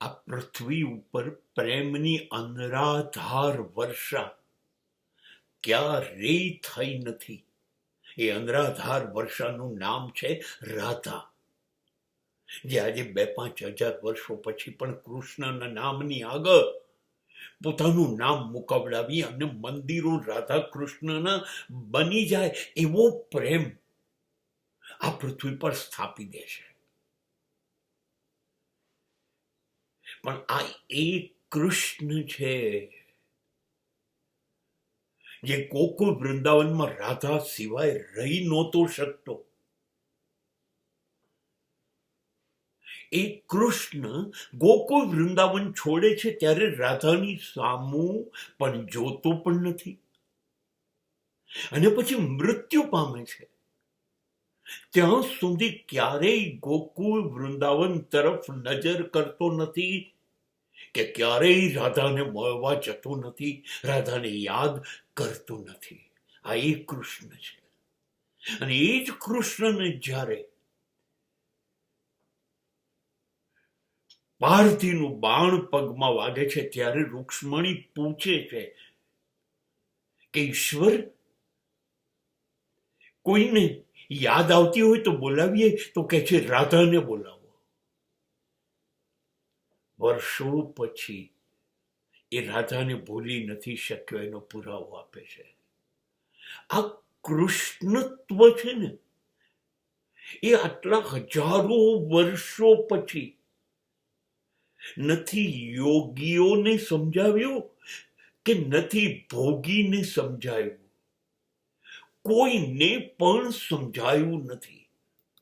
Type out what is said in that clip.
આ પૃથ્વી ઉપર પ્રેમની અનરાધાર વર્ષા ક્યારેય થઈ નથી. એ અનરાધાર વર્ષાનું નામ છે રાધા, જે આજે 2-5 હજાર વર્ષો પછી પણ કૃષ્ણના નામની આગળ પોતાનું નામ મુકાવડાવી અને મંદિરો રાધા કૃષ્ણના બની જાય એવો પ્રેમ આ પૃથ્વી પર સ્થાપી દે છે. પણ આ એક કૃષ્ણ છે જે ગોકુળ વૃંદાવનમાં રાધા સિવાય રહી નહોતો શકતો. એ કૃષ્ણ ગોકુળ વૃંદાવન છોડે છે ત્યારે રાધાની સામું પણ જોતો પણ નથી, અને પછી મૃત્યુ પામે છે. ત્યાં સુધી ક્યારેય ગોકુળ વૃંદાવન તરફ નજર કરતો નથી, કે ક્યારેય રાધાને મળવા જતો નથી, રાધાને યાદ કરતો નથી. આ એ કૃષ્ણ છે. અને એ જ કૃષ્ણને જ્યારે પાર્થીનું બાણ પગમાં વાગે છે ત્યારે રૂક્ષ્મણી પૂછે છે કે ઈશ્વર, કોઈને યાદ આવતી હોય તો બોલાવીએ, તો કે છે રાધાને બોલાવો. વર્ષો પછી એ રાધાને ભૂલી નથી શક્યો એનો પુરાવો આપે છે. આ કૃષ્ણત્વ છે ને, એ આટલા હજારો વર્ષો પછી નથી યોગીઓને સમજાવ્યો કે નથી ભોગીને સમજાયું, કોઈને પણ સમજાયું નથી.